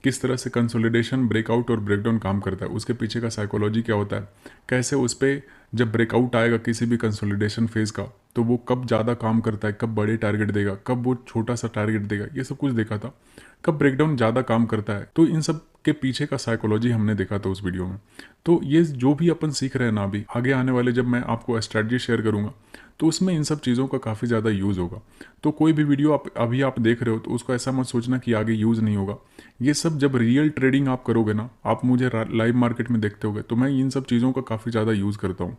किस तरह से कंसोलिडेशन, ब्रेकआउट और ब्रेकडाउन काम करता है, उसके पीछे का साइकोलॉजी क्या होता है, कैसे उस पर जब ब्रेकआउट आएगा किसी भी कंसोलिडेशन फेज का तो वो कब ज़्यादा काम करता है, कब बड़े टारगेट देगा, कब वो छोटा सा टारगेट देगा, ये सब कुछ देखा था। कब ब्रेकडाउन ज़्यादा काम करता है, तो इन सब के पीछे का साइकोलॉजी हमने देखा था उस वीडियो में। तो ये जो भी अपन सीख रहे हैं ना, अभी आगे आने वाले जब मैं आपको स्ट्रैटेजी शेयर करूँगा तो उसमें इन सब चीज़ों का काफ़ी ज़्यादा यूज़ होगा। तो कोई भी वीडियो आप देख रहे हो तो उसको ऐसा मत सोचना कि आगे यूज़ नहीं होगा। ये सब जब रियल ट्रेडिंग आप करोगे ना, आप मुझे लाइव मार्केट में देखते होगे तो मैं इन सब चीज़ों का काफ़ी ज़्यादा यूज़ करता हूँ।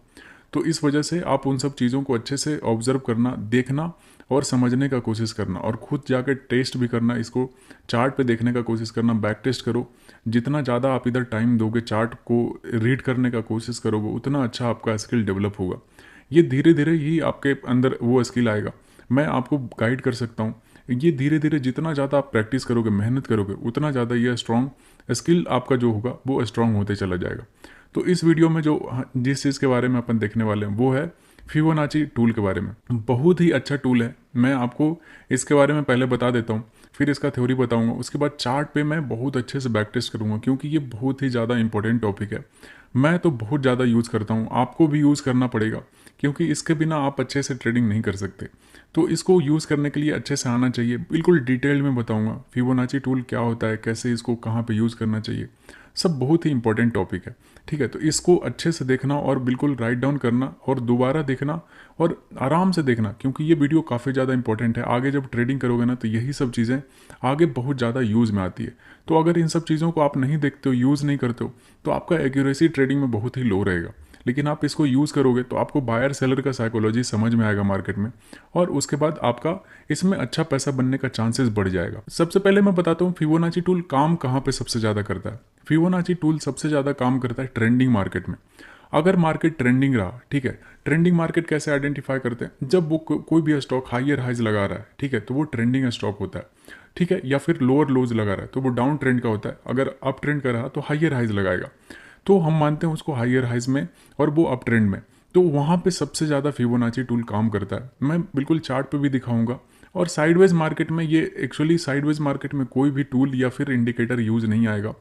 तो इस वजह से आप उन सब चीज़ों को अच्छे से ऑब्जर्व करना, देखना और समझने का कोशिश करना, और खुद जाकर टेस्ट भी करना, इसको चार्ट पे देखने का कोशिश करना, बैक टेस्ट करो। जितना ज़्यादा आप इधर टाइम दोगे, चार्ट को रीड करने का कोशिश करोगे, उतना अच्छा आपका स्किल डेवलप होगा। ये धीरे धीरे ही आपके अंदर वो स्किल आएगा। मैं आपको गाइड कर सकता हूँ। ये धीरे धीरे जितना ज़्यादा आप प्रैक्टिस करोगे, मेहनत करोगे, उतना ज़्यादा ये स्ट्रॉन्ग स्किल आपका जो होगा वो स्ट्रॉन्ग होते चला जाएगा। तो इस वीडियो में जो जिस चीज़ के बारे में अपन देखने वाले हैं वो है फिबोनाची टूल के बारे में। बहुत ही अच्छा टूल है। मैं आपको इसके बारे में पहले बता देता हूँ, फिर इसका थ्योरी बताऊंगा, उसके बाद चार्ट पे मैं बहुत अच्छे से बैक टेस्ट करूँगा, क्योंकि ये बहुत ही ज़्यादा इंपॉर्टेंट टॉपिक है। मैं तो बहुत ज़्यादा यूज़ करता हूँ, आपको भी यूज़ करना पड़ेगा, क्योंकि इसके बिना आप अच्छे से ट्रेडिंग नहीं कर सकते। तो इसको यूज़ करने के लिए अच्छे से आना चाहिए। बिल्कुल डिटेल में बताऊंगा फिबोनाची टूल क्या होता है, कैसे इसको कहाँ पे यूज़ करना चाहिए, सब बहुत ही इंपॉर्टेंट टॉपिक है। ठीक है, तो इसको अच्छे से देखना और बिल्कुल राइट डाउन करना और दोबारा देखना और आराम से देखना, क्योंकि ये वीडियो काफ़ी ज़्यादा इंपॉर्टेंट है। आगे जब ट्रेडिंग करोगे ना तो यही सब चीज़ें आगे बहुत ज़्यादा यूज़ में आती है। तो अगर इन सब चीज़ों को आप नहीं देखते हो, यूज़ नहीं करते हो, तो आपका एक्यूरेसी ट्रेडिंग में बहुत ही लो रहेगा। लेकिन आप इसको यूज़ करोगे तो आपको बायर सेलर का साइकोलॉजी समझ में आएगा मार्केट में, और उसके बाद आपका इसमें अच्छा पैसा बनने का चांसेस बढ़ जाएगा। सबसे पहले मैं बताता हूँ फिबोनाची टूल काम कहाँ पे सबसे ज़्यादा करता है। फिबोनाची टूल सबसे ज़्यादा काम करता है ट्रेंडिंग मार्केट में। अगर मार्केट ट्रेंडिंग रहा, ठीक है, ट्रेंडिंग मार्केट कैसे आइडेंटिफाई करते हैं, जब वो कोई भी स्टॉक हाइयर हाइज लगा रहा है, ठीक है, तो वो ट्रेंडिंग स्टॉक होता है। ठीक है, या फिर लोअर लोज लगा रहा है तो वो डाउन ट्रेंड का होता है। अगर अप ट्रेंड का रहा तो हाइयर हाइज लगाएगा, तो हम मानते हैं उसको हाइयर हाइज में, और वो अप ट्रेंड में, तो वहाँ पे सबसे ज़्यादा फिबोनाची टूल काम करता है। मैं बिल्कुल चार्ट पे भी दिखाऊंगा। और साइडवेज मार्केट में ये एक्चुअली साइडवेज मार्केट में कोई भी टूल या फिर इंडिकेटर यूज़ नहीं आएगा।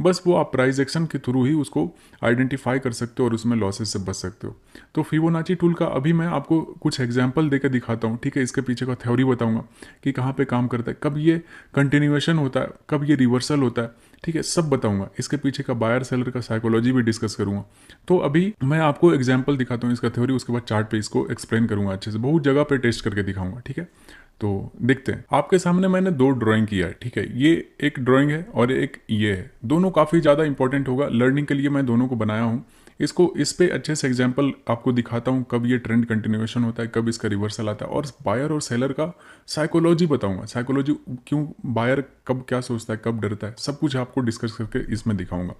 बस वो आप प्राइस एक्शन के थ्रू ही उसको आइडेंटिफाई कर सकते हो और उसमें लॉसेस से बच सकते हो। तो फिबोनाची टूल का अभी मैं आपको कुछ एग्जांपल देकर दिखाता हूँ। ठीक है, इसके पीछे का थ्योरी बताऊंगा कि कहाँ पे काम करता है, कब ये कंटिन्यूएशन होता है, कब ये रिवर्सल होता है। ठीक है, सब बताऊंगा। इसके पीछे का बायर सेलर का साइकोलॉजी भी डिस्कस करूंगा। तो अभी मैं आपको एग्जाम्पल दिखाता हूँ इसका थ्योरी, उसके बाद चार्ट पे इसको एक्सप्लेन करूंगा अच्छे से, बहुत जगह पे टेस्ट करके दिखाऊंगा। ठीक है, तो देखते हैं। आपके सामने मैंने दो ड्राइंग किया है। ठीक है, ये एक ड्राइंग है और एक ये है। दोनों काफ़ी ज़्यादा इंपॉर्टेंट होगा लर्निंग के लिए, मैं दोनों को बनाया हूँ। इसको इस पे अच्छे से एग्जांपल आपको दिखाता हूँ, कब ये ट्रेंड कंटिन्यूएशन होता है, कब इसका रिवर्सल आता है, और बायर और सेलर का साइकोलॉजी बताऊंगा। साइकोलॉजी क्यों, बायर कब क्या सोचता है, कब डरता है, सब कुछ आपको डिस्कस करके इसमें दिखाऊंगा।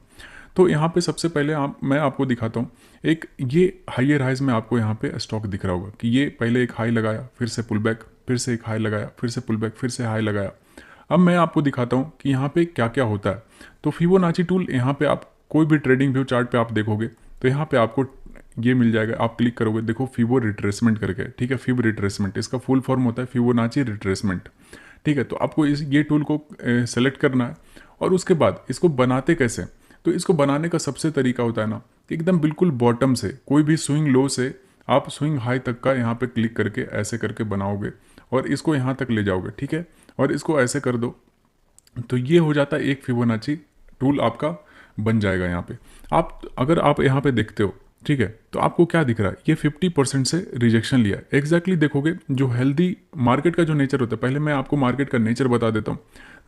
तो यहाँ पे सबसे पहले मैं आपको दिखाता हूँ एक, ये हाइयर हाइज में आपको यहाँ पे स्टॉक दिख रहा होगा कि ये पहले एक हाई लगाया, फिर से पुल बैक, फिर से एक हाई लगाया, फिर से पुल बैक, फिर से हाई लगाया। अब मैं आपको दिखाता हूँ कि यहाँ पे क्या क्या होता है। तो फिबोनाची टूल, यहाँ पे आप कोई भी ट्रेडिंग व्यू चार्ट पे आप देखोगे तो यहाँ पे आपको ये मिल जाएगा। आप क्लिक करोगे, देखो फिबो रिट्रेसमेंट करके। ठीक है, फिब रिट्रेसमेंट, इसका फुल फॉर्म होता है फिबोनाची रिट्रेसमेंट। ठीक है, तो आपको ये टूल को सेलेक्ट करना है, और उसके बाद इसको बनाते कैसे। तो इसको बनाने का सबसे तरीका होता है ना, एकदम बिल्कुल बॉटम से, कोई भी स्विंग लो से आप स्विंग हाई तक का यहाँ पे क्लिक करके ऐसे करके बनाओगे और इसको यहाँ तक ले जाओगे। ठीक है, और इसको ऐसे कर दो तो ये हो जाता है एक फिबोनाची टूल आपका बन जाएगा। यहाँ पे आप अगर आप यहाँ पे देखते हो, ठीक है, तो आपको क्या दिख रहा है, ये 50% से रिजेक्शन लिया है। एग्जैक्टली देखोगे जो हेल्दी मार्केट का जो नेचर होता है, पहले मैं आपको मार्केट का नेचर बता देता हूँ,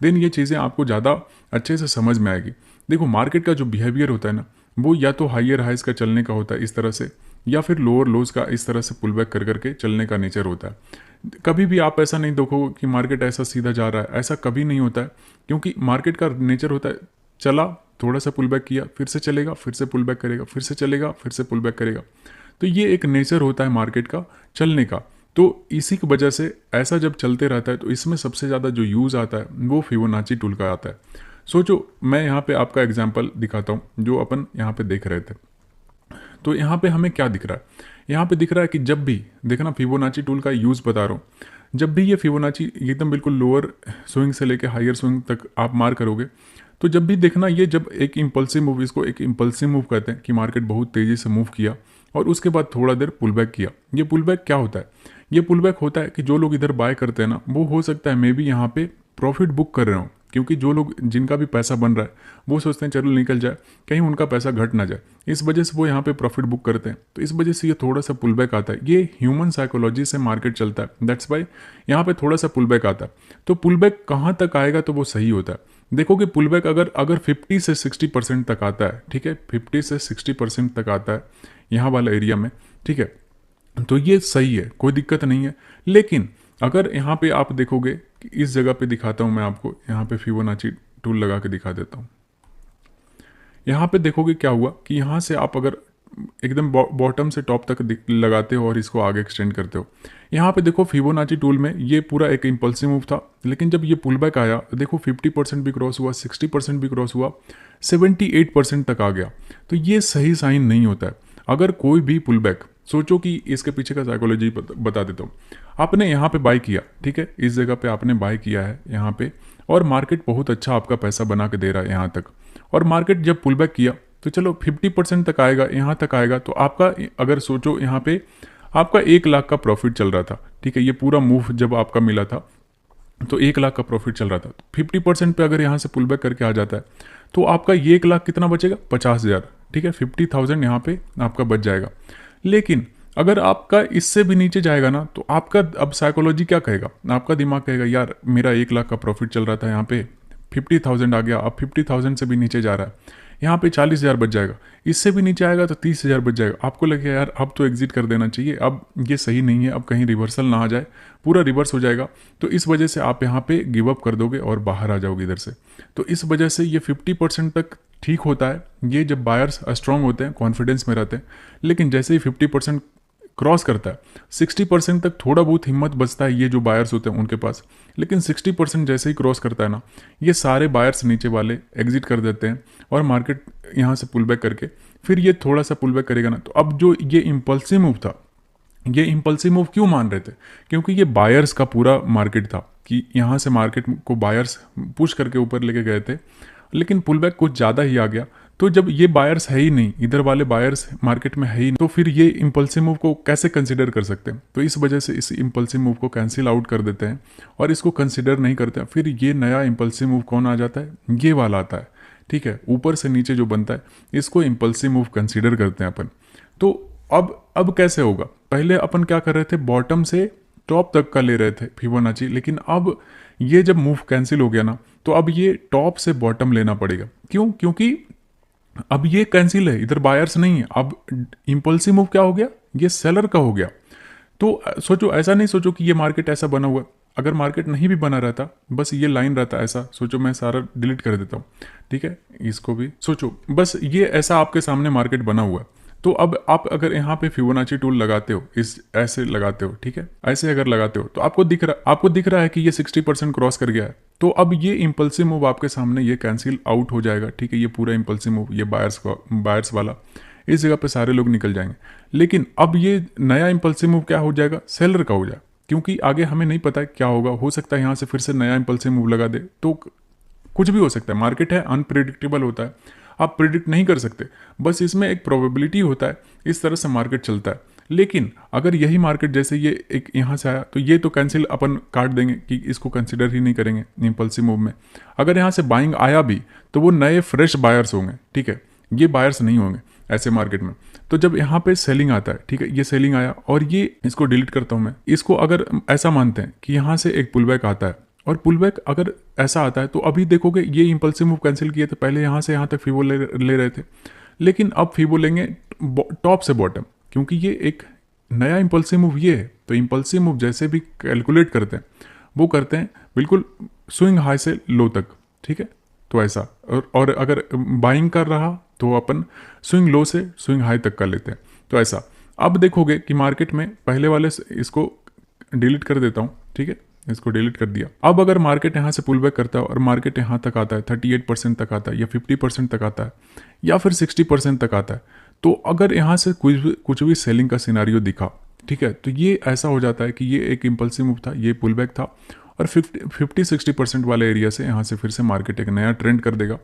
देन ये चीज़ें आपको ज़्यादा अच्छे से समझ में आएगी। देखो मार्केट का जो बिहेवियर होता है ना, वो या तो हाइयर हाइज का चलने का होता है इस तरह से, या फिर लोअर लोज का इस तरह से पुल बैक कर करके चलने का नेचर होता है। कभी भी आप ऐसा नहीं देखोगे कि मार्केट ऐसा सीधा जा रहा है, ऐसा कभी नहीं होता है, क्योंकि मार्केट का नेचर होता है, चला, थोड़ा सा पुल बैक किया, फिर से चलेगा, फिर से पुल बैक करेगा, फिर से चलेगा, फिर से पुल बैक करेगा। तो ये एक नेचर होता है मार्केट का चलने का। तो इसी की वजह से ऐसा जब चलते रहता है तो इसमें सबसे ज़्यादा जो यूज़ आता है वो फिबोनाची टूल का आता है। सोचो, मैं यहाँ पे आपका एग्जाम्पल दिखाता हूँ जो अपन यहाँ पे देख रहे थे। तो यहाँ पे हमें क्या दिख रहा है, यहाँ पे दिख रहा है कि जब भी देखना, फिबोनाची टूल का यूज़ बता रहा हूँ, जब भी ये फिबोनाची एकदम बिल्कुल लोअर स्विंग से लेके हायर स्विंग तक आप मार करोगे, तो जब भी देखना ये जब एक इम्पल्सिव मूव, इसको एक इम्पल्सिव मूव कहते हैं कि मार्केट बहुत तेज़ी से मूव किया और उसके बाद थोड़ा देर पुल बैक किया। ये पुल बैक क्या होता है? ये पुल बैक होता है कि जो लोग इधर बाय करते हैं ना, वो हो सकता है मे बी यहाँ पे प्रॉफिट बुक कर रहे हो, क्योंकि जो लोग जिनका भी पैसा बन रहा है वो सोचते हैं चलो निकल जाए, कहीं उनका पैसा घट ना जाए, इस वजह से वो यहाँ पे प्रॉफिट बुक करते हैं। तो इस वजह से ये थोड़ा सा पुल बैक आता है। ये ह्यूमन साइकोलॉजी से मार्केट चलता है, दैट्स वाई यहाँ पे थोड़ा सा पुल बैक आता है। तो पुल बैक कहाँ तक आएगा तो वो सही होता है। देखो कि पुल बैक अगर अगर 50 से 60% तक आता है, ठीक है, 50 से 60% तक आता है यहाँ वाला एरिया में, ठीक है, तो ये सही है, कोई दिक्कत नहीं है। लेकिन अगर यहाँ पे आप देखोगे कि इस जगह पे दिखाता हूँ मैं आपको, यहाँ पे फिबोनाची टूल लगा के दिखा देता हूँ। यहाँ पे देखोगे क्या हुआ कि यहाँ से आप अगर एकदम बॉटम से टॉप तक लगाते हो और इसको आगे एक्सटेंड करते हो, यहाँ पे देखो फिबोनाची टूल में ये पूरा एक इम्पल्सिव मूव था, लेकिन जब ये पुल बैक आया देखो 50% भी क्रॉस हुआ, 60% भी क्रॉस हुआ, 78% तक आ गया। तो ये सही साइन नहीं होता है। अगर कोई भी पुल बैक, सोचो कि इसके पीछे का साइकोलॉजी बता देता हूँ। आपने यहाँ पे बाय किया, ठीक है, इस जगह पे आपने बाय किया है यहाँ पे, और मार्केट बहुत अच्छा आपका पैसा बना के दे रहा है यहाँ तक, और मार्केट जब पुल बैक किया तो चलो 50% तक आएगा, यहाँ तक आएगा, तो आपका अगर सोचो यहाँ पे आपका 1 लाख का प्रॉफिट चल रहा था, ठीक है, ये पूरा मूव जब आपका मिला था तो 1 लाख का प्रॉफिट चल रहा था। 50% पे अगर यहाँ से पुल बैक करके आ जाता है तो आपका ये 1 लाख कितना बचेगा? 50,000, ठीक है, 50,000 यहाँ पे आपका बच जाएगा। लेकिन अगर आपका इससे भी नीचे जाएगा ना, तो आपका अब साइकोलॉजी क्या कहेगा? आपका दिमाग कहेगा यार मेरा 1 लाख का प्रॉफिट चल रहा था, यहाँ पे 50,000 आ गया, अब 50,000 से भी नीचे जा रहा है, यहाँ पे 40,000 बच जाएगा, इससे भी नीचे आएगा तो 30,000 बच जाएगा। आपको लगेगा यार अब तो एग्जिट कर देना चाहिए, अब ये सही नहीं है, अब कहीं रिवर्सल ना आ जाए, पूरा रिवर्स हो जाएगा, तो इस वजह से आप यहाँ पे गिव अप कर दोगे और बाहर आ जाओगे इधर से। तो इस वजह से ये 50% तक ठीक होता है, ये जब बायर्स स्ट्रांग होते हैं, कॉन्फिडेंस में रहते हैं। लेकिन जैसे ही 50% क्रॉस करता है, 60% तक थोड़ा बहुत हिम्मत बचता है ये जो बायर्स होते हैं उनके पास, लेकिन 60% जैसे ही क्रॉस करता है ना, ये सारे बायर्स नीचे वाले एग्जिट कर देते हैं और मार्केट यहाँ से पुल बैक करके फिर ये थोड़ा सा पुल बैक करेगा ना। तो अब जो ये इम्पल्सिव मूव था, ये इम्पल्सिव मूव क्यों मान रहे थे? क्योंकि ये बायर्स का पूरा मार्केट था कि यहाँ से मार्केट को बायर्स पुश करके ऊपर लेके गए थे, लेकिन पुल बैक कुछ ज़्यादा ही आ गया। तो जब ये बायर्स है ही नहीं, इधर वाले बायर्स मार्केट में है ही नहीं, तो फिर ये इम्पल्सिव मूव को कैसे कंसिडर कर सकते हैं? तो इस वजह से इस इम्पल्सिव मूव को कैंसिल आउट कर देते हैं और इसको कंसिडर नहीं करते हैं। फिर ये नया इम्पल्सिव मूव कौन आ जाता है? ये वाला आता है, ठीक है, ऊपर से नीचे जो बनता है इसको इम्पल्सिव मूव कंसिडर करते हैं अपन। तो अब कैसे होगा? पहले अपन क्या कर रहे थे, बॉटम से टॉप तक का ले रहे थे फिबोनाची, लेकिन अब ये जब मूव कैंसिल हो गया ना, तो अब ये टॉप से बॉटम लेना पड़ेगा। क्यों? क्योंकि अब ये कैंसिल है, इधर बायर्स नहीं है। अब इम्पल्सिव मूव क्या हो गया? ये सेलर का हो गया। तो सोचो, ऐसा नहीं सोचो कि ये मार्केट ऐसा बना हुआ, अगर मार्केट नहीं भी बना रहता, बस ये लाइन रहता ऐसा, सोचो मैं सारा डिलीट कर देता हूँ, ठीक है, इसको भी सोचो, बस ये ऐसा आपके सामने मार्केट बना हुआ है। तो अब आप अगर यहाँ पे फिबोनाची टूल लगाते हो, इस ऐसे लगाते हो, ठीक है, ऐसे अगर लगाते हो तो आपको दिख रहा है कि ये 60% क्रॉस कर गया है। तो अब ये इम्पल्सिव मूव आपके सामने ये कैंसिल आउट हो जाएगा, ठीक है, ये पूरा इम्पल्सिव मूव, ये बायर्स वाला, इस जगह पे सारे लोग निकल जाएंगे। लेकिन अब ये नया इम्पल्सिव मूव क्या हो जाएगा? सेलर का हो जाएगा, क्योंकि आगे हमें नहीं पता क्या होगा, हो सकता है यहाँ से फिर से नया इम्पल्सिव मूव लगा दे, तो कुछ भी हो सकता है। मार्केट है, अनप्रिडिक्टेबल होता है, आप प्रिडिक्ट नहीं कर सकते, बस इसमें एक प्रोबेबिलिटी होता है, इस तरह से मार्केट चलता है। लेकिन अगर यही मार्केट जैसे ये एक यहाँ से आया तो ये तो कैंसिल अपन काट देंगे कि इसको कंसिडर ही नहीं करेंगे इम्पल्सिव मूव में। अगर यहाँ से बाइंग आया भी तो वो नए फ्रेश बायर्स होंगे, ठीक है, ये बायर्स नहीं होंगे ऐसे मार्केट में। तो जब यहाँ पे सेलिंग आता है, ठीक है, ये सेलिंग आया और ये इसको डिलीट करता हूँ मैं, इसको अगर ऐसा मानते हैं कि यहाँ से एक पुल बैक आता है और पुल बैक अगर ऐसा आता है तो अभी देखोगे ये इम्पल्सिव मूव कैंसिल किए थे, पहले यहाँ से यहाँ तक फीबो ले रहे थे, लेकिन अब फीबो लेंगे टॉप से बॉटम, क्योंकि ये एक नया इम्पल्सिव मूव ये है। तो इम्पल्सिव मूव जैसे भी कैलकुलेट करते हैं वो करते हैं बिल्कुल स्विंग हाई से लो तक, ठीक है, तो ऐसा। और अगर बाइंग कर रहा तो अपन स्विंग लो से स्विंग हाई तक कर लेते हैं, तो ऐसा। अब देखोगे कि मार्केट में पहले वाले इसको डिलीट कर देता हूँ, ठीक है, इसको डिलीट कर दिया। अब अगर मार्केट यहाँ से पुल बैक करता है और मार्केट यहाँ तक आता है, 38% तक आता है या 50% तक आता है या फिर 60% तक आता है, तो अगर यहाँ से कुछ भी सेलिंग का सिनारियो दिखा, ठीक है, तो ये ऐसा हो जाता है कि ये एक इम्पल्सिव मूव था, ये पुल बैक था, और 50-60% वाले एरिया से यहाँ से फिर से मार्केट एक नया ट्रेंड कर देगा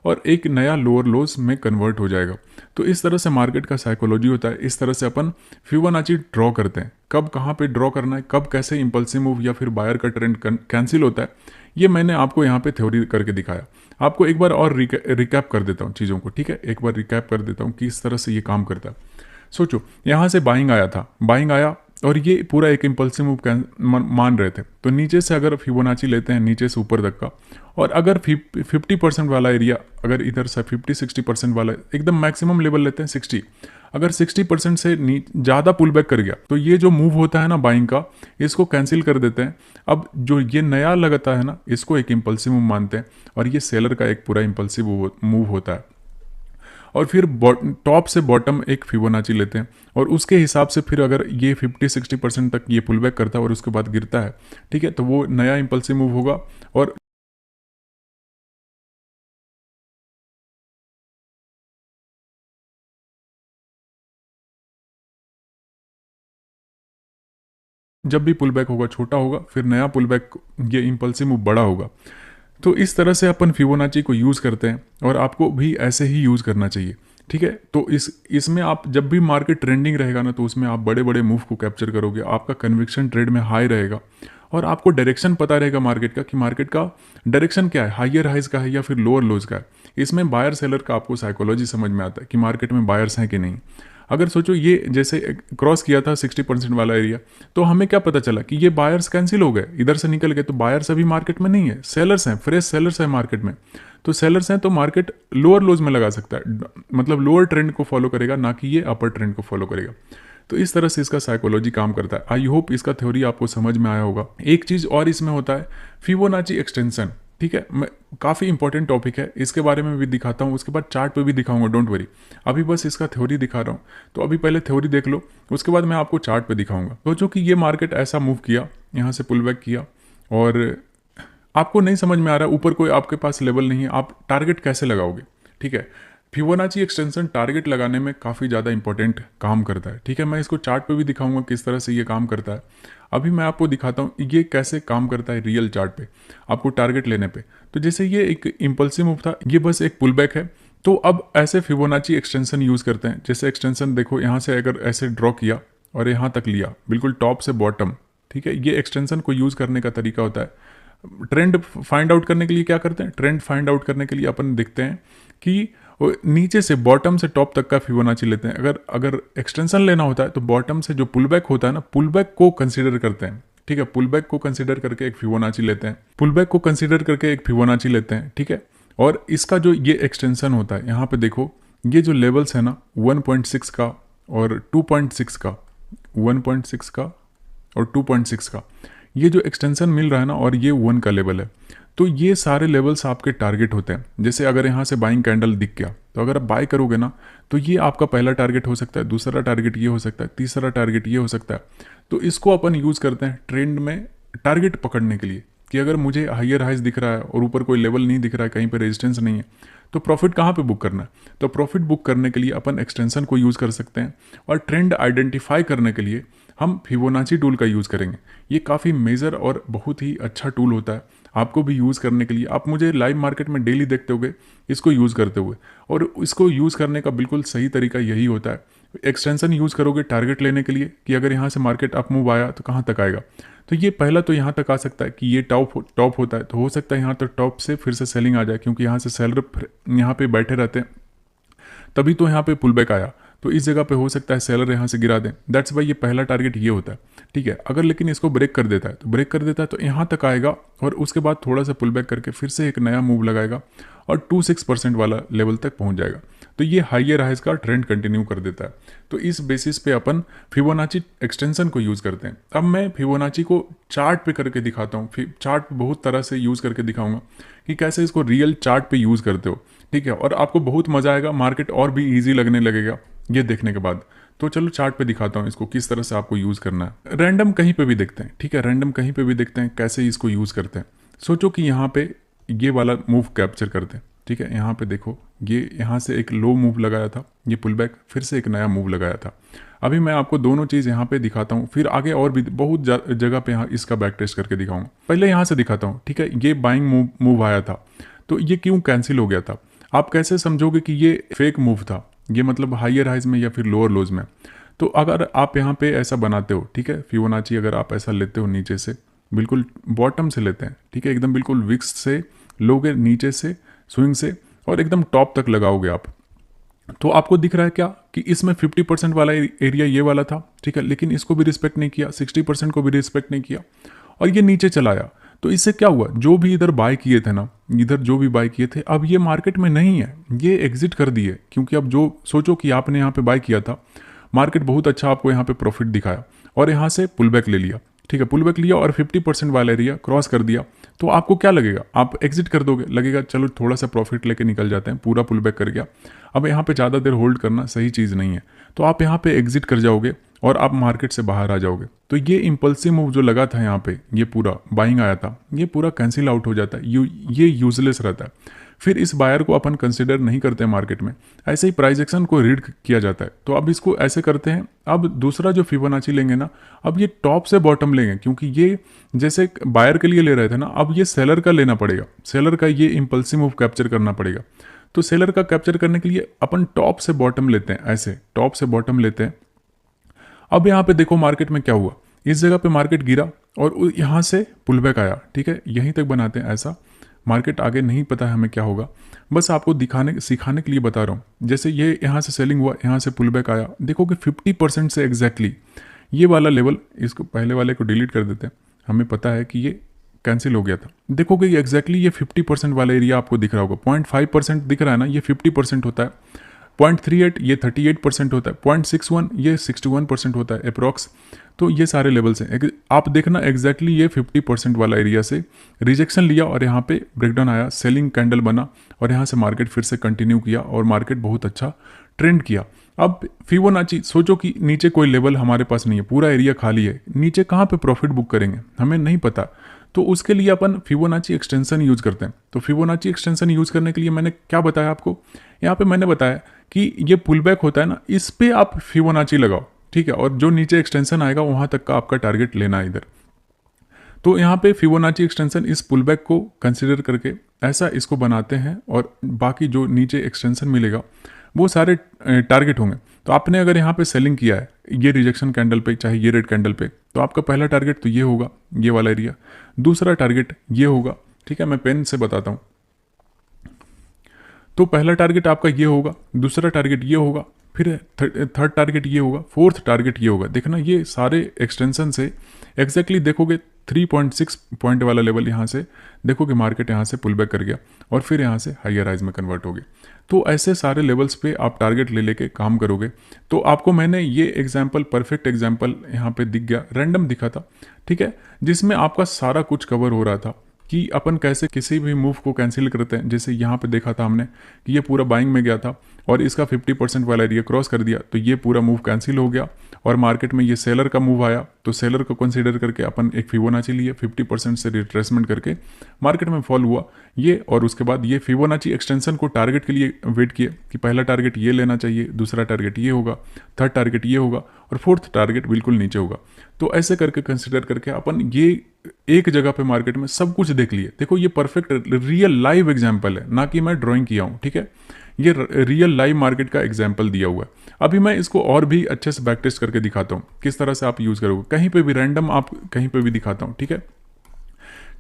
और एक नया लोअर लोज में कन्वर्ट हो जाएगा। तो इस तरह से मार्केट का साइकोलॉजी होता है। इस तरह से अपन फिबोनाची ड्रॉ करते हैं, कब कहाँ पे ड्रॉ करना है, कब कैसे इम्पल्सिव मूव या फिर बायर का ट्रेंड कैंसिल होता है, ये मैंने आपको यहाँ पे थ्योरी करके दिखाया। आपको एक बार और रिकैप कर देता हूँ चीज़ों को, ठीक है, एक बार रिकैप कर देता हूँ कि इस तरह से ये काम करता है। सोचो, यहाँ से बाइंग आया था, बाइंग आया और ये पूरा एक इम्पल्सिव मूव मान रहे थे, तो नीचे से अगर फिबोनाची लेते हैं नीचे से ऊपर तक का, और अगर 50% वाला एरिया, अगर इधर से 50-60% वाला एकदम मैक्सिमम लेवल लेते हैं 60, अगर 60% से ज़्यादा पुल बैक कर गया तो ये जो मूव होता है ना बाइंग का, इसको कैंसिल कर देते हैं। अब जो ये नया लगता है ना, इसको एक इम्पल्सिव मूव मानते हैं और ये सेलर का एक पूरा इम्पल्सिव मूव होता है। और फिर टॉप से बॉटम एक फिबोनाची लेते हैं और उसके हिसाब से फिर अगर ये 50-60% तक ये पुल बैक करता है और उसके बाद गिरता है, ठीक है, तो वो नया इम्पल्सिव मूव होगा। और जब भी पुल बैक होगा छोटा होगा, फिर नया पुल बैक, ये इम्पल्सिव मूव बड़ा होगा। तो इस तरह से अपन फिबोनाची को यूज़ करते हैं और आपको भी ऐसे ही यूज़ करना चाहिए, ठीक है। तो इसमें आप जब भी मार्केट ट्रेंडिंग रहेगा ना, तो उसमें आप बड़े बड़े मूव को कैप्चर करोगे, आपका कन्विक्शन ट्रेड में हाई रहेगा और आपको डायरेक्शन पता रहेगा मार्केट का कि मार्केट का डायरेक्शन क्या है, हाइयर हाइज का है या फिर लोअर लोज का है। इसमें बायर सेलर का आपको साइकोलॉजी समझ में आता है कि मार्केट में बायर्स हैं कि नहीं। अगर सोचो ये जैसे क्रॉस किया था 60% वाला एरिया, तो हमें क्या पता चला कि ये बायर्स कैंसिल हो गए, इधर से निकल गए, तो बायर्स अभी मार्केट में नहीं है, सेलर्स हैं, फ्रेश सेलर्स हैं मार्केट में। तो सेलर्स हैं तो मार्केट लोअर लोज में लगा सकता है, मतलब लोअर ट्रेंड को फॉलो करेगा, ना कि ये अपर ट्रेंड को फॉलो करेगा। तो इस तरह से इसका साइकोलॉजी काम करता है। आई होप इसका थ्योरी आपको समझ में आया होगा। एक चीज़ और इसमें होता है, फिबोनाची एक्सटेंशन, ठीक है, मैं काफ़ी इंपॉर्टेंट टॉपिक है, इसके बारे में भी दिखाता हूँ, उसके बाद चार्ट पे भी दिखाऊंगा, डोंट वरी। अभी बस इसका थ्योरी दिखा रहा हूँ, तो अभी पहले थ्योरी देख लो, उसके बाद मैं आपको चार्ट पे दिखाऊंगा। सोचो कि ये मार्केट ऐसा मूव किया, यहाँ से पुल बैक किया और आपको नहीं समझ में आ रहा, ऊपर कोई आपके पास लेवल नहीं है, आप टारगेट कैसे लगाओगे, ठीक है। फिबोनाची एक्सटेंशन टारगेट लगाने में काफ़ी ज़्यादा इंपॉर्टेंट काम करता है, ठीक है। मैं इसको चार्ट पे भी दिखाऊंगा किस तरह से ये काम करता है। अभी मैं आपको दिखाता हूँ ये कैसे काम करता है रियल चार्ट पे, आपको टारगेट लेने पे। तो जैसे ये एक इम्पल्सिव मूव था, ये बस एक पुल बैक है, तो अब ऐसे फिबोनाची एक्सटेंशन यूज़ करते हैं। जैसे एक्सटेंशन देखो, यहाँ से अगर ऐसे ड्रॉ किया और यहाँ तक लिया, बिल्कुल टॉप से बॉटम, ठीक है, ये एक्सटेंशन को यूज़ करने का तरीका होता है। ट्रेंड फाइंड आउट करने के लिए क्या करते हैं, ट्रेंड फाइंड आउट करने के लिए अपन देखते हैं कि नीचे से बॉटम से टॉप तक का फिबोनाची लेते हैं। अगर अगर एक्सटेंशन लेना होता है तो बॉटम से जो पुल बैक होता है ना, पुल बैक को कंसीडर करते हैं, ठीक है, पुल बैक को कंसीडर करके एक फिबोनाची लेते हैं, पुल बैक को कंसीडर करके एक फिबोनाची लेते हैं, ठीक है। और इसका जो ये एक्सटेंशन होता है, यहाँ पे देखो ये जो लेवल्स है ना, 1.6 का और 2.6 का, 1.6 का और 2.6 का, ये जो एक्सटेंशन मिल रहा है ना, और ये 1 का लेवल है, तो ये सारे लेवल्स आपके टारगेट होते हैं। जैसे अगर यहाँ से बाइंग कैंडल दिख गया, तो अगर आप बाय करोगे ना, तो ये आपका पहला टारगेट हो सकता है, दूसरा टारगेट ये हो सकता है, तीसरा टारगेट ये हो सकता है। तो इसको अपन यूज़ करते हैं ट्रेंड में टारगेट पकड़ने के लिए, कि अगर मुझे हाइयर हाइज दिख रहा है और ऊपर कोई लेवल नहीं दिख रहा है, कहीं पर रेजिस्टेंस नहीं है, तो प्रॉफिट कहाँ पे बुक करना है। तो प्रॉफिट बुक करने के लिए अपन एक्सटेंशन को यूज़ कर सकते हैं, और ट्रेंड आइडेंटिफाई करने के लिए हम फिबोनाची टूल का यूज़ करेंगे। ये काफ़ी मेजर और बहुत ही अच्छा टूल होता है, आपको भी यूज़ करने के लिए। आप मुझे लाइव मार्केट में डेली देखते होगे इसको यूज़ करते हुए, और इसको यूज़ करने का बिल्कुल सही तरीका यही होता है। एक्सटेंशन यूज़ करोगे टारगेट लेने के लिए, कि अगर यहाँ से मार्केट अप मूव आया तो कहाँ तक आएगा। तो ये पहला तो यहाँ तक आ सकता है कि ये टॉप होता है, तो हो सकता है यहाँ तक टॉप से फिर से सेलिंग आ जाए, क्योंकि यहाँ से सेलर यहाँ पे बैठे रहते हैं, तभी तो यहाँ पे पुल बैक आया। तो इस जगह पे हो सकता है सेलर यहाँ से गिरा दें, दैट्स वाई ये पहला टारगेट ये होता है, ठीक है। अगर लेकिन इसको ब्रेक कर देता है, तो ब्रेक कर देता है तो यहाँ तक आएगा, और उसके बाद थोड़ा सा पुल बैक करके फिर से एक नया मूव लगाएगा और 26% वाला लेवल तक पहुँच जाएगा। तो ये हाइयर हाइज का ट्रेंड कंटिन्यू कर देता है। तो इस बेसिस पे अपन फिबोनाची एक्सटेंशन को यूज़ करते हैं। अब मैं फिबोनाची को चार्ट पे करके दिखाता हूँ, फिर चार्ट पे बहुत तरह से यूज़ करके दिखाऊंगा कि कैसे इसको रियल चार्ट पे यूज़ करते हो, ठीक है। और आपको बहुत मज़ा आएगा, मार्केट और भी ईजी लगने लगेगा ये देखने के बाद। तो चलो चार्ट पे दिखाता हूँ इसको किस तरह से आपको यूज़ करना है। रैंडम कहीं पे भी देखते हैं, ठीक है, रैंडम कहीं पे भी देखते हैं कैसे इसको यूज़ करते हैं। सोचो कि यहाँ पे ये वाला मूव कैप्चर करते हैं, ठीक है, यहाँ पे देखो ये यहाँ से एक लो मूव लगाया था, ये पुल बैक, फिर से एक नया मूव लगाया था। अभी मैं आपको दोनों चीज़ यहाँ पे दिखाता हूँ, फिर आगे और भी बहुत जगह पे यहाँ इसका बैक टेस्ट करके दिखाऊंगा। पहले यहाँ से दिखाता हूँ, ठीक है। ये बाइंग मूव आया था, तो ये क्यों कैंसिल हो गया था? आप कैसे समझोगे कि ये फेक मूव था? ये मतलब हायर हाइज में या फिर लोअर लोज में। तो अगर आप यहाँ पे ऐसा बनाते हो, ठीक है, फिबोनाची अगर आप ऐसा लेते हो नीचे से, बिल्कुल बॉटम से लेते हैं, ठीक है, एकदम बिल्कुल विक्स से लोगे, नीचे से स्विंग से, और एकदम टॉप तक लगाओगे आप, तो आपको दिख रहा है क्या कि इसमें 50% वाला एरिया ये वाला था, ठीक है, लेकिन इसको भी रिस्पेक्ट नहीं किया, 60% को भी रिस्पेक्ट नहीं किया, और ये नीचे चला आया। तो इससे क्या हुआ, जो भी इधर बाय किए थे ना, इधर जो भी बाय किए थे, अब ये मार्केट में नहीं है, ये एग्जिट कर दिए। क्योंकि अब जो सोचो कि आपने यहाँ पे बाय किया था, मार्केट बहुत अच्छा आपको यहाँ पे प्रॉफिट दिखाया, और यहाँ से पुल बैक ले लिया, ठीक है, पुल बैक लिया और 50% वाला एरिया क्रॉस कर दिया, तो आपको क्या लगेगा? आप एग्जिट कर दोगे, लगेगा चलो थोड़ा सा प्रॉफिट लेके निकल जाते हैं, पूरा पुल बैक कर गया। अब यहाँ पे ज़्यादा देर होल्ड करना सही चीज़ नहीं है, तो आप यहाँ पे एग्जिट कर जाओगे और आप मार्केट से बाहर आ जाओगे। तो ये इम्पल्सिव मूव जो लगा था यहाँ पे, ये पूरा बाइंग आया था, ये पूरा कैंसिल आउट हो जाता है, ये यूजलेस रहता है। फिर इस बायर को अपन कंसिडर नहीं करते मार्केट में, ऐसे ही प्राइस एक्शन को रीड किया जाता है। तो अब इसको ऐसे करते हैं। अब दूसरा जो फिबोनाची लेंगे ना, अब ये टॉप से बॉटम लेंगे, क्योंकि ये जैसे बायर के लिए ले रहे थे ना, अब ये सेलर का लेना पड़ेगा, सेलर का ये इम्पल्सिव मूव कैप्चर करना पड़ेगा। तो सेलर का कैप्चर करने के लिए अपन टॉप से बॉटम लेते हैं, ऐसे टॉप से बॉटम लेते हैं। अब यहाँ पे देखो मार्केट में क्या हुआ, इस जगह पे मार्केट गिरा और यहाँ से पुल बैक आया, ठीक है, यहीं तक बनाते हैं ऐसा। मार्केट आगे नहीं पता है हमें क्या होगा, बस आपको सिखाने के लिए बता रहा हूँ। जैसे ये यहाँ से सेलिंग हुआ, यहाँ से पुल बैक आया, देखो कि 50% से एग्जैक्टली ये वाला लेवल, इसको पहले वाले को डिलीट कर देते हैं, हमें पता है कि ये कैंसिल हो गया था। देखो कि एग्जैक्टली ये 50% वाला एरिया आपको दिख रहा होगा, 0.5% दिख रहा है ना, ये 50% होता है, 0.38 ये 38% होता है, 0.61 ये 61% होता है अप्रॉक्स। तो ये सारे लेवल्स हैं, आप देखना एग्जैक्टली ये 50% वाला एरिया से रिजेक्शन लिया और यहाँ पे ब्रेकडाउन आया, सेलिंग कैंडल बना, और यहाँ से मार्केट फिर से कंटिन्यू किया और मार्केट बहुत अच्छा ट्रेंड किया। अब फिबोनाची सोचो कि नीचे कोई लेवल हमारे पास नहीं है, पूरा एरिया खाली है, नीचे कहाँ पे प्रॉफिट बुक करेंगे हमें नहीं पता। तो उसके लिए अपन फिबोनाची एक्सटेंशन यूज करते हैं। तो फिबोनाची एक्सटेंशन यूज करने के लिए मैंने क्या बताया आपको, यहाँ पे मैंने बताया कि ये पुल बैक होता है ना, इस पे आप फिबोनाची लगाओ, ठीक है, और जो नीचे एक्सटेंशन आएगा वहां तक का आपका टारगेट लेना है इधर। तो यहाँ पे फिबोनाची एक्सटेंशन इस पुल बैक को कंसिडर करके ऐसा इसको बनाते हैं, और बाकी जो नीचे एक्सटेंशन मिलेगा वो सारे टारगेट होंगे। तो आपने अगर यहाँ पे सेलिंग किया है ये रिजेक्शन कैंडल पे, चाहे ये रेड कैंडल पे, तो आपका पहला टारगेट तो ये होगा, ये वाला एरिया, दूसरा टारगेट ये होगा, ठीक है, मैं पेन से बताता हूँ। तो पहला टारगेट आपका ये होगा, दूसरा टारगेट ये होगा, फिर थर्ड टारगेट ये होगा, फोर्थ टारगेट ये होगा। देखना ये सारे एक्सटेंशन से एग्जैक्टली देखोगे 3.6 पॉइंट वाला लेवल यहाँ से देखो कि मार्केट यहाँ से पुल बैक कर गया और फिर यहाँ से हायर हाइज में कन्वर्ट हो गया। तो ऐसे सारे लेवल्स पे आप टारगेट ले लेके काम करोगे। तो आपको मैंने ये एग्जाम्पल, परफेक्ट एग्जाम्पल यहाँ पे दिख गया, रैंडम दिखा था, ठीक है, जिसमें आपका सारा कुछ कवर हो रहा था कि अपन कैसे किसी भी मूव को कैंसिल करते हैं। जैसे यहाँ पे देखा था हमने कि ये पूरा बाइंग में गया था और इसका 50% वाला एरिया क्रॉस कर दिया, तो ये पूरा मूव कैंसिल हो गया और मार्केट में ये सेलर का मूव आया, तो सेलर को कंसीडर करके अपन एक फिबोनाची लिए, 50% से रिट्रेसमेंट करके मार्केट में फॉल हुआ ये, और उसके बाद ये फिबोनाची एक्सटेंशन को टारगेट के लिए वेट किए कि पहला टारगेट ये लेना चाहिए, दूसरा टारगेट ये होगा, थर्ड टारगेट ये होगा और फोर्थ टारगेट बिल्कुल नीचे होगा। तो ऐसे करके कंसिडर करके अपन ये एक जगह पे मार्केट में सब कुछ देख लिए। देखो ये परफेक्ट रियल लाइव एग्जांपल है, ना कि मैं ड्राइंग किया हूँ, ठीक है, ये रियल लाइव मार्केट का एग्जांपल दिया हुआ है। अभी मैं इसको और भी अच्छे से बैक टेस्ट करके दिखाता हूँ किस तरह से आप यूज करोगे, कहीं पे भी रैंडम आप कहीं पे भी दिखाता हूँ, ठीक है।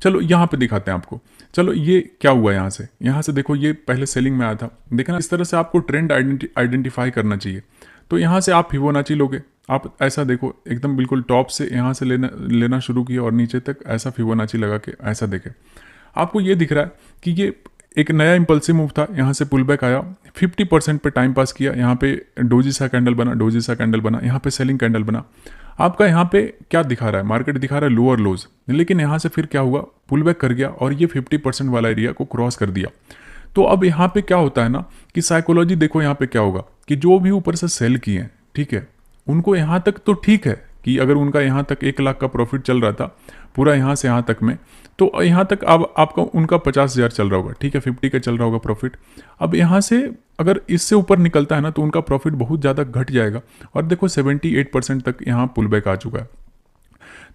चलो यहाँ पे दिखाते हैं आपको। चलो ये क्या हुआ, यहाँ से देखो ये पहले सेलिंग में आया था, देखना इस तरह से आपको ट्रेंड आइडेंटिफाई करना चाहिए। तो यहाँ से आप फिबोनाची लोगे, आप ऐसा देखो एकदम बिल्कुल टॉप से यहाँ से लेना शुरू किया और नीचे तक ऐसा फिबोनाची लगा के ऐसा देखे, आपको ये दिख रहा है कि ये एक नया इंपल्सिव मूव था, यहाँ से पुल बैक आया, 50% पे टाइम पास किया, यहाँ पे डोजी सा कैंडल बना, यहाँ पे सेलिंग कैंडल बना। आपका यहाँ पे क्या दिखा रहा है, मार्केट दिखा रहा है लोअर लोज, लेकिन यहाँ से फिर क्या हुआ, पुल बैक कर गया और ये 50% वाला एरिया को क्रॉस कर दिया। तो अब यहाँ पे क्या होता है ना कि साइकोलॉजी देखो यहाँ पे क्या होगा कि जो भी ऊपर से सेल किए हैं, ठीक है, उनको यहाँ तक तो ठीक है कि अगर उनका यहाँ तक 1 लाख का प्रॉफिट चल रहा था, पूरा यहाँ से यहाँ तक में, तो यहाँ तक अब आपका उनका 50,000 चल रहा होगा, ठीक है, 50 का चल रहा होगा प्रॉफिट। अब यहाँ से अगर इससे ऊपर निकलता है ना तो उनका प्रॉफिट बहुत ज़्यादा घट जाएगा, और देखो 78% तक यहाँ पुल बैक आ चुका है।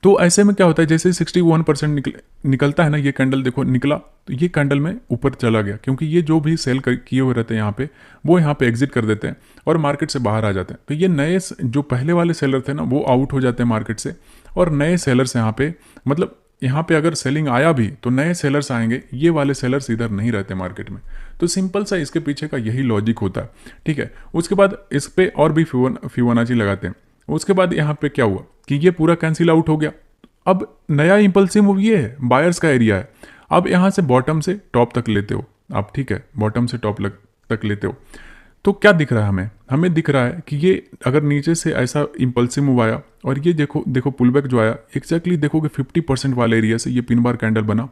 तो ऐसे में क्या होता है, जैसे 61% निकलता है ना, ये कैंडल देखो निकला, तो ये कैंडल में ऊपर चला गया, क्योंकि ये जो भी सेल किए हुए रहते हैं यहाँ पे, वो यहाँ पे एग्जिट कर देते हैं और मार्केट से बाहर आ जाते हैं। तो ये नए जो पहले वाले सेलर थे ना, वो आउट हो जाते हैं मार्केट से, और नए सेलर्स यहाँ पे, मतलब यहाँ पे अगर सेलिंग आया भी तो नए सेलर्स आएंगे, ये वाले सेलर्स इधर नहीं रहते मार्केट में। तो सिंपल सा इसके पीछे का यही लॉजिक होता है, ठीक है। उसके बाद इस पे और भी फिबोनाची लगाते हैं। उसके बाद यहाँ पे क्या हुआ कि ये पूरा कैंसिल आउट हो गया। अब नया इंपल्सिव मूव ये है, बायर्स का एरिया है। अब यहाँ से बॉटम से टॉप तक लेते हो आप, ठीक है, बॉटम से टॉप तक लेते हो, तो क्या दिख रहा है हमें दिख रहा है कि ये अगर नीचे से ऐसा इंपल्सिव मूव आया, और ये देखो पुल बैक जो आया, एक्जैक्टली देखो कि 50% वाले एरिया से ये पिन बार कैंडल बना,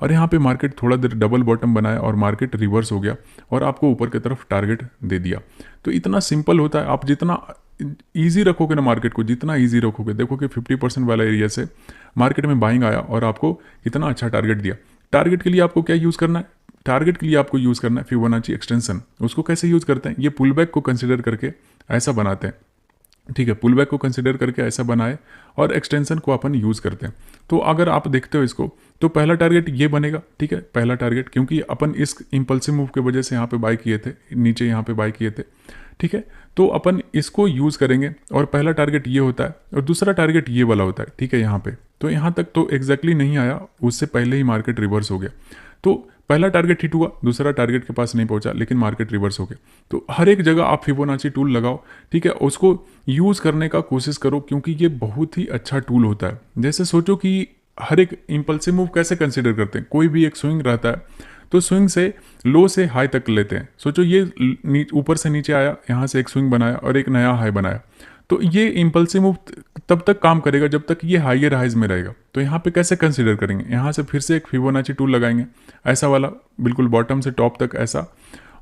और यहाँ पे मार्केट थोड़ा देर डबल बॉटम बनाया और मार्केट रिवर्स हो गया और आपको ऊपर की तरफ टारगेट दे दिया। तो इतना सिंपल होता है, आप जितना ईजी रखोगे ना मार्केट को, जितना ईजी रखोगे, देखो कि 50% वाला एरिया से मार्केट में बाइंग आया और आपको कितना अच्छा टारगेट दिया। टारगेट के लिए आपको क्या यूज़ करना है, टारगेट के लिए आपको यूज़ करना है फिबोनाची एक्सटेंशन। उसको कैसे यूज़ करते हैं, ये पुल बैक को कंसिडर करके ऐसा बनाते हैं, ठीक है, पुल बैक को कंसिडर करके ऐसा बनाए और एक्सटेंशन को अपन यूज़ करते हैं। तो अगर आप देखते हो इसको, तो पहला टारगेट ये बनेगा, ठीक है, पहला टारगेट, क्योंकि अपन इस इंपल्सिव मूव के वजह से यहाँ पे बाय किए थे, नीचे यहाँ पे बाय किए थे, ठीक है। तो अपन इसको यूज़ करेंगे, और पहला टारगेट ये होता है और दूसरा टारगेट ये वाला होता है, ठीक है। यहाँ पे तो यहाँ तक तो एग्जैक्टली नहीं आया, उससे पहले ही मार्केट रिवर्स हो गया। तो पहला टारगेट हिट हुआ, दूसरा टारगेट के पास नहीं पहुंचा, लेकिन मार्केट रिवर्स हो गया। तो हर एक जगह आप फिबोनाची टूल लगाओ, ठीक है, उसको यूज़ करने का कोशिश करो, क्योंकि ये बहुत ही अच्छा टूल होता है। जैसे सोचो कि हर एक इंपल्सिव मूव कैसे कंसिडर करते हैं, कोई भी एक स्विंग रहता है, तो स्विंग से लो से हाई तक लेते हैं। सोचो ये ऊपर से नीचे आया, यहाँ से एक स्विंग बनाया और एक नया हाई बनाया, तो ये इंपल्सिव मूव तब तक काम करेगा जब तक ये हाइयर हाइज में रहेगा। तो यहाँ पे कैसे कंसिडर करेंगे, यहाँ से फिर से एक फिबोनाची टूल लगाएंगे, ऐसा वाला बिल्कुल बॉटम से टॉप तक ऐसा,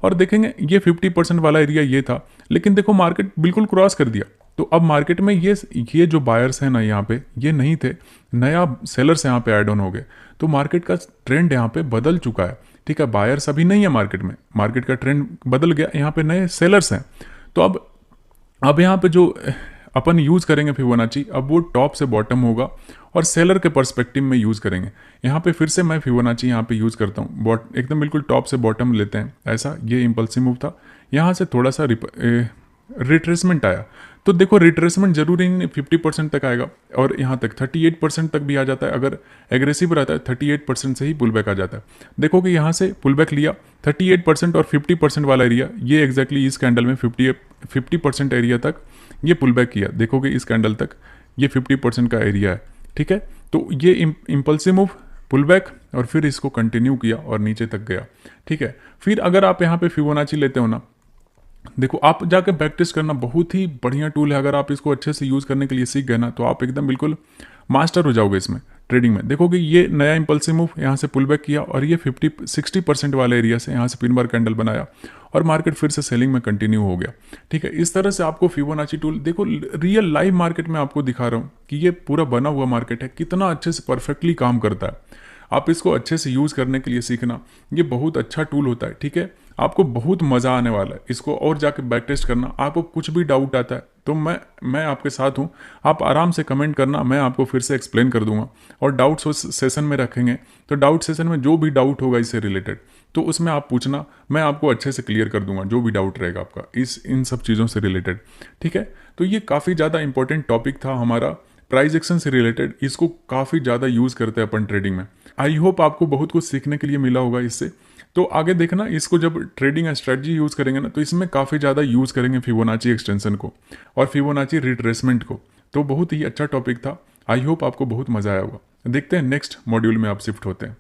और देखेंगे ये 50% वाला एरिया ये था, लेकिन देखो मार्केट बिल्कुल क्रॉस कर दिया। तो अब मार्केट में ये जो बायर्स हैं ना यहाँ पे, ये नहीं थे, नया सेलर्स यहाँ पे ऐड ऑन हो गए। तो मार्केट का ट्रेंड यहाँ पे बदल चुका है, ठीक है। बायर्स अभी नहीं है मार्केट में, मार्केट का ट्रेंड बदल गया, यहाँ पे नए सेलर्स हैं। तो अब यहाँ पे जो अपन यूज़ करेंगे फिबोनाची, अब वो टॉप से बॉटम होगा और सेलर के पर्सपेक्टिव में यूज़ करेंगे। यहाँ पे फिर से मैं फिबोनाची यहाँ पे यूज़ करता हूँ, एकदम बिल्कुल टॉप से बॉटम लेते हैं ऐसा। ये इंपल्सिव मूव था, यहाँ से थोड़ा सा रिट्रेसमेंट आया, तो देखो रिट्रेसमेंट जरूरी नहीं 50% तक आएगा, और यहाँ तक 38% तक भी आ जाता है। अगर एग्रेसिव रहता है 38% से ही पुल बैक आ जाता है। देखो कि यहाँ से पुल बैक लिया 38% और 50% वाला एरिया, ये एग्जैक्टली इस कैंडल में 50% एरिया तक ये पुल बैक किया। देखोगे इस कैंडल तक ये 50% का एरिया है, ठीक है। तो ये इंपल्सिव मूव, पुल बैक, और फिर इसको कंटिन्यू किया और नीचे तक गया, ठीक है। फिर अगर आप यहाँ पे फिबोनाची लेते हो ना, देखो आप जाकर बैक टेस्ट करना, बहुत ही बढ़िया टूल है। अगर आप इसको अच्छे से यूज़ करने के लिए सीख गए ना, तो आप एकदम बिल्कुल मास्टर हो जाओगे इसमें, ट्रेडिंग में। देखोगे ये नया इंपल्सिव मूव यहाँ से पुल बैक किया, और ये 60% वाले एरिया से यहाँ से पिन बार कैंडल बनाया, और मार्केट फिर से सेलिंग में कंटिन्यू हो गया, ठीक है। इस तरह से आपको फिबोनाची टूल, देखो रियल लाइव मार्केट में आपको दिखा रहा हूँ कि ये पूरा बना हुआ मार्केट है, कितना अच्छे से परफेक्टली काम करता है। आप इसको अच्छे से यूज़ करने के लिए सीखना, ये बहुत अच्छा टूल होता है, ठीक है। आपको बहुत मज़ा आने वाला है इसको और जाके बैक टेस्ट करना। आपको कुछ भी डाउट आता है तो मैं आपके साथ हूँ, आप आराम से कमेंट करना, मैं आपको फिर से एक्सप्लेन कर दूंगा। और डाउट सेशन में रखेंगे, तो डाउट सेशन में जो भी डाउट होगा इससे रिलेटेड, तो उसमें आप पूछना, मैं आपको अच्छे से क्लियर कर दूंगा जो भी डाउट रहेगा आपका इन सब चीज़ों से रिलेटेड, ठीक है। तो ये काफ़ी ज़्यादा इंपॉर्टेंट टॉपिक था हमारा, प्राइस एक्शन से रिलेटेड। इसको काफ़ी ज़्यादा यूज़ करते हैं अपन ट्रेडिंग में। आई होप आपको बहुत कुछ सीखने के लिए मिला होगा इससे। तो आगे देखना, इसको जब ट्रेडिंग एंड स्ट्रेटजी यूज़ करेंगे ना, तो इसमें काफ़ी ज़्यादा यूज़ करेंगे फिबोनाची एक्सटेंशन को और फिबोनाची रिट्रेसमेंट को। तो बहुत ही अच्छा टॉपिक था, आई होप आपको बहुत मज़ा आया होगा। देखते हैं नेक्स्ट मॉड्यूल में आप शिफ्ट होते हैं।